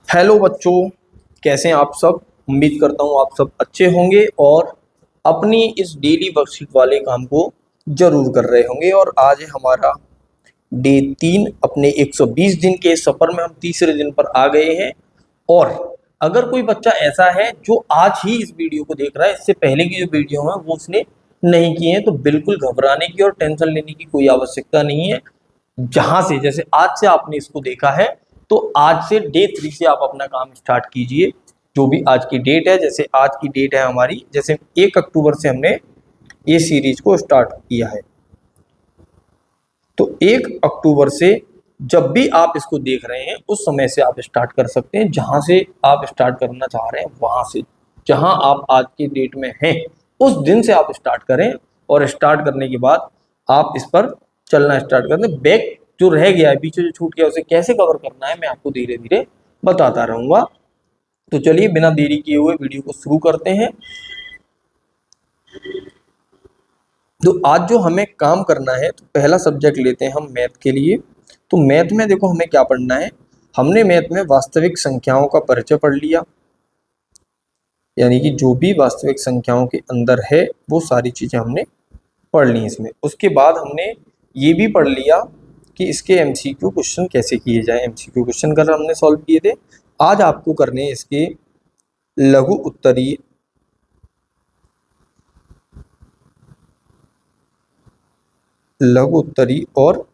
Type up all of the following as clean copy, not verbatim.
Hello बच्चों, कैसे हैं आप सब। उम्मीद करता हूँ आप सब अच्छे होंगे और अपनी इस डेली वर्कशीट वाले काम को जरूर कर रहे होंगे। और आज है हमारा डे 3 अपने 120 दिन के सफर में। हम तीसरे दिन पर आ गए हैं। और अगर कोई बच्चा ऐसा है जो आज ही इस वीडियो को देख रहा है, इससे पहले की जो वीडियो है वो उसने नहीं की है, तो बिल्कुल घबराने की और टेंशन लेने की कोई आवश्यकता नहीं है। जहां से जैसे आज से आपने इसको देखा है, तो आज से डे 3 से आप अपना काम स्टार्ट कीजिए। जो भी आज की डेट है, जैसे आज की डेट है हमारी, जैसे 1 अक्टूबर से हमने ये सीरीज को स्टार्ट किया है, तो 1 अक्टूबर से जब भी आप इसको देख रहे हैं उस समय से आप स्टार्ट कर सकते हैं। जहां से आप स्टार्ट करना चाह रहे हैं वहां से, जहां आप आज की डेट में हैं उस दिन से आप स्टार्ट करें। और स्टार्ट करने के बाद आप इस पर चलना स्टार्ट कर दें। बैक जो रह गया है, पीछे जो छूट गया, उसे कैसे कवर करना है मैं आपको धीरे धीरे बताता रहूंगा। तो चलिए बिना देरी किए हुए वीडियो को शुरू करते हैं। तो आज जो हमें काम करना है, तो पहला सब्जेक्ट लेते हैं हम मैथ के लिए। तो मैथ में देखो हमें क्या पढ़ना है। हमने मैथ में वास्तविक संख्याओं का परिचय पढ़ लिया, यानी कि जो भी वास्तविक संख्याओं के अंदर है वो सारी चीजें हमने पढ़ ली इसमें। उसके बाद हमने ये भी पढ़ लिया कि इसके एमसीक्यू क्वेश्चन कैसे किए जाए। एमसीक्यू क्वेश्चन कल हमने सॉल्व किए थे। आज आपको करने हैं इसके लघु उत्तरीय, लघु उत्तरीय और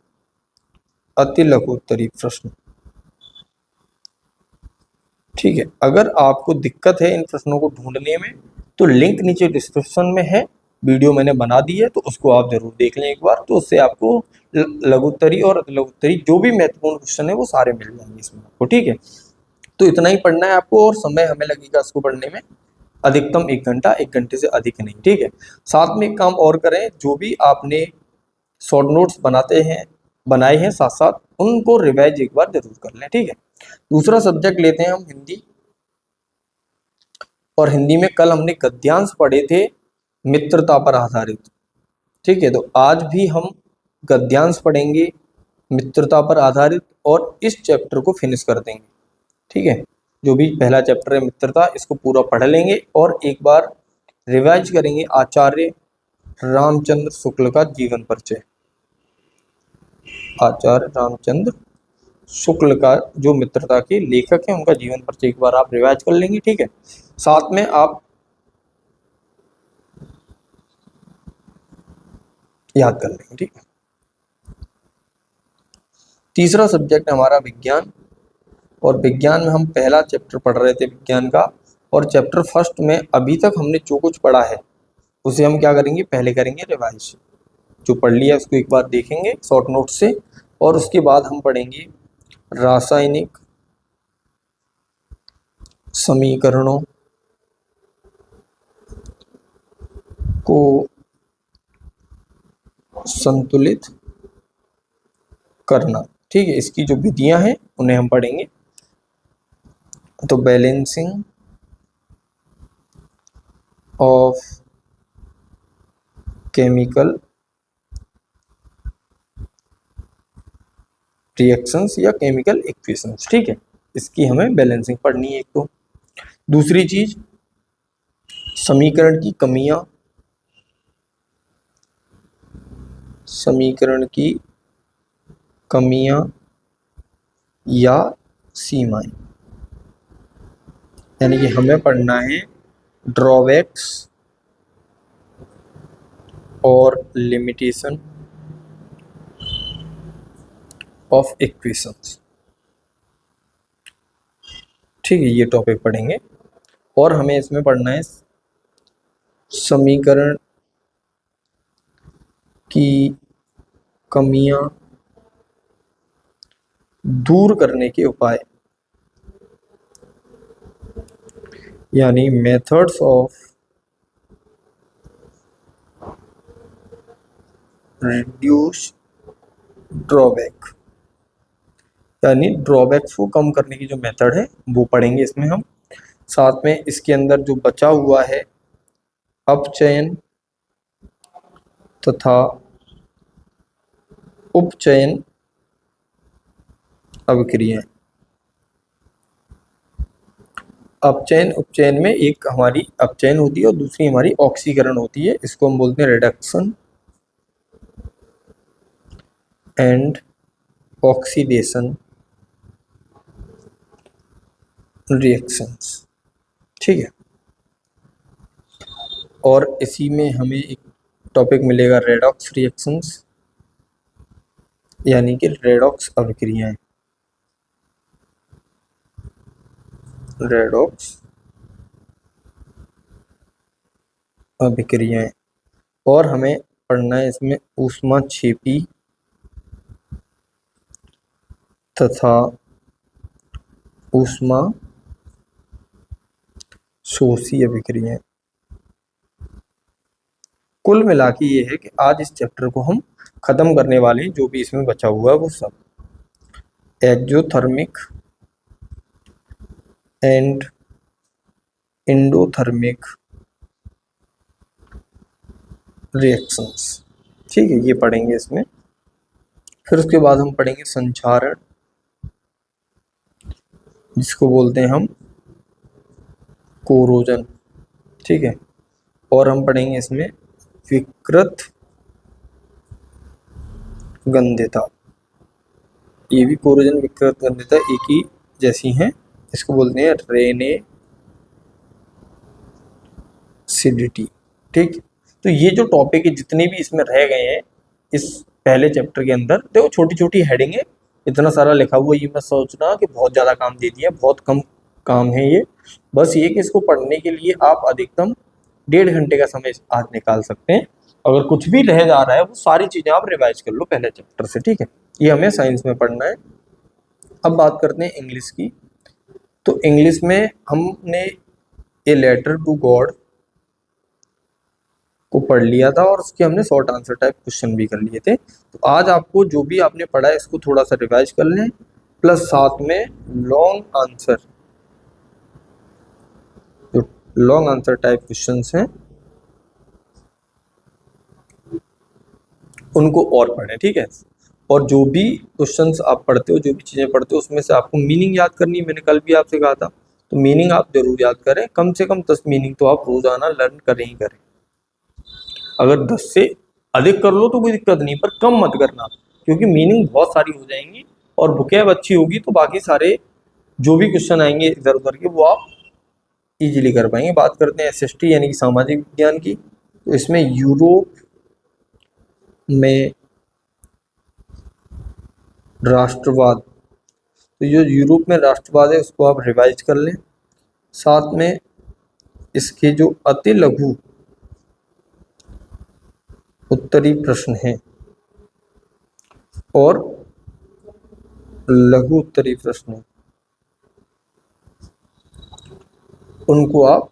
अति लघु उत्तरीय प्रश्न। ठीक है, अगर आपको दिक्कत है इन प्रश्नों को ढूंढने में, तो लिंक नीचे डिस्क्रिप्शन में है, वीडियो मैंने बना दी है, तो उसको आप जरूर देख लें एक बार। तो उससे आपको लघुत्तरी और अति लघुत्तरी जो भी महत्वपूर्ण क्वेश्चन है वो सारे मिल जाएंगे इसमें आपको। ठीक है, तो इतना ही पढ़ना है आपको, और समय हमें लगेगा इसको पढ़ने में अधिकतम 1 घंटा, 1 घंटे से अधिक नहीं। ठीक है, साथ में एक काम और करें, जो भी आपने शॉर्ट नोट्स बनाए हैं साथ साथ उनको रिवाइज एक बार जरूर कर लें। ठीक है, दूसरा सब्जेक्ट लेते हैं हम हिंदी। और हिंदी में कल हमने गद्यांश पढ़े थे मित्रता पर आधारित। ठीक है, तो आज भी हम गद्यांश पढ़ेंगे मित्रता पर आधारित, और इस चैप्टर को फिनिश कर देंगे। ठीक है, जो भी पहला चैप्टर है मित्रता, इसको पूरा पढ़ लेंगे और एक बार रिवाइज करेंगे आचार्य रामचंद्र शुक्ल का जीवन परिचय। आचार्य रामचंद्र शुक्ल का जो मित्रता के लेखक हैं उनका जीवन परिचय एक बार आप रिवाइज कर लेंगे। ठीक है, साथ में आप याद कर लेंगे। ठीक है, तीसरा सब्जेक्ट हमारा विज्ञान। और विज्ञान में हम पहला चैप्टर पढ़ रहे थे विज्ञान का, और चैप्टर फर्स्ट में अभी तक हमने जो कुछ पढ़ा है उसे हम क्या करेंगे, पहले करेंगे रिवाइज। जो पढ़ लिया उसको एक बार देखेंगे शॉर्ट नोट से, और उसके बाद हम पढ़ेंगे रासायनिक समीकरणों को संतुलित करना। ठीक है, इसकी जो विधियां हैं उन्हें हम पढ़ेंगे। तो बैलेंसिंग ऑफ केमिकल रिएक्शंस या केमिकल इक्वेशंस। ठीक है, इसकी हमें बैलेंसिंग पढ़नी है एक। तो दूसरी चीज, समीकरण की कमियां, समीकरण की कमियां या सीमाएं, यानी कि हमें पढ़ना है ड्रॉबैक्स और लिमिटेशन ऑफ इक्वेशंस। ठीक है, ये टॉपिक पढ़ेंगे। और हमें इसमें पढ़ना है समीकरण की कमियां दूर करने के उपाय, यानी मेथड्स ऑफ रिड्यूस ड्रॉबैक, यानी ड्रॉबैक्स को कम करने की जो मेथड है वो पढ़ेंगे इसमें हम। साथ में इसके अंदर जो बचा हुआ है अपचयन तथा उपचयन अभिक्रियाएं, अपचयन उपचयन में एक हमारी अपचयन होती है और दूसरी हमारी ऑक्सीकरण होती है। इसको हम बोलते हैं रिडक्शन एंड ऑक्सीडेशन रिएक्शंस। ठीक है, और इसी में हमें एक टॉपिक मिलेगा रेडॉक्स रिएक्शंस, यानी कि रेडॉक्स अभिक्रियाएं। रेडॉक्स अभिक्रियाएं, और हमें पढ़ना है इसमें ऊष्माक्षेपी तथा ऊष्मा शोषी अभिक्रियाएं। कुल मिला के ये है कि आज इस चैप्टर को हम खत्म करने वाले हैं। जो भी इसमें बचा हुआ है वो सब एक्जोथर्मिक एंड एंडोथर्मिक रिएक्शंस। ठीक है, ये पढ़ेंगे इसमें। फिर उसके बाद हम पढ़ेंगे संचारण, जिसको बोलते हैं हम कोरोजन। ठीक है, और हम पढ़ेंगे इसमें विकृत गंध्यता। ये भी कोरोजन विकृत गंध्यता एक ही जैसी हैं। इसको बोलते हैं रेने सिडिटी। ठीक, तो ये जो टॉपिक है जितने भी इसमें रह गए हैं इस पहले चैप्टर के अंदर, देखो छोटी छोटी हेडिंग है, इतना सारा लिखा हुआ, ये मैं सोचना कि बहुत ज़्यादा काम दे दिया, बहुत कम काम है ये। बस ये कि इसको पढ़ने के लिए आप अधिकतम 1.5 घंटे का समय आज निकाल सकते हैं। अगर कुछ भी रह जा रहा है वो सारी चीज़ें आप रिवाइज कर लो पहले चैप्टर से। ठीक है, ये हमें साइंस में पढ़ना है। अब बात करते हैं इंग्लिश की। तो इंग्लिश में हमने ए लेटर टू गॉड को पढ़ लिया था और उसके हमने शॉर्ट आंसर टाइप क्वेश्चन भी कर लिए थे। तो आज आपको जो भी आपने पढ़ा है इसको थोड़ा सा रिवाइज कर लें, प्लस साथ में लॉन्ग आंसर, जो लॉन्ग आंसर टाइप क्वेश्चंस हैं उनको और पढ़ें। ठीक है, और जो भी क्वेश्चंस आप पढ़ते हो, जो भी चीज़ें पढ़ते हो, उसमें से आपको मीनिंग याद करनी है। मैंने कल भी आपसे कहा था, तो मीनिंग आप जरूर याद करें। कम से कम 10 मीनिंग तो आप रोजाना लर्न करें ही करें। अगर 10 से अधिक कर लो तो कोई दिक्कत नहीं, पर कम मत करना, क्योंकि मीनिंग बहुत सारी हो जाएंगी और बुकेब अच्छी होगी तो बाकी सारे जो भी क्वेश्चन आएंगे इधर उधर के वो आप इजीली कर पाएंगे। बात करते हैं एसएसटी यानी कि सामाजिक विज्ञान की। तो इसमें यूरोप में राष्ट्रवाद, तो जो यूरोप में राष्ट्रवाद है उसको आप रिवाइज कर लें। साथ में इसके जो अति लघु उत्तरी प्रश्न हैं और लघु उत्तरी प्रश्न हैं, उनको आप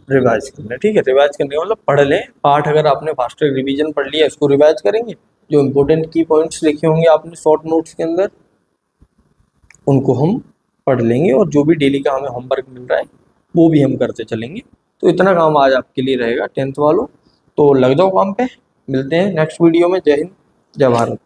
रिवाइज कर लें। ठीक है, रिवाइज करने का मतलब पढ़ लें। पाठ अगर आपने फास्ट रिवीजन पढ़ लिया, इसको रिवाइज करेंगे। जो इंपॉर्टेंट की पॉइंट्स लिखे होंगे आपने शॉर्ट नोट्स के अंदर, उनको हम पढ़ लेंगे, और जो भी डेली का हमें होमवर्क मिल रहा है वो भी हम करते चलेंगे। तो इतना काम आज आपके लिए रहेगा 10th वालों। तो लग जाओ काम पे। मिलते हैं नेक्स्ट वीडियो में। जय हिंद, जय भारत।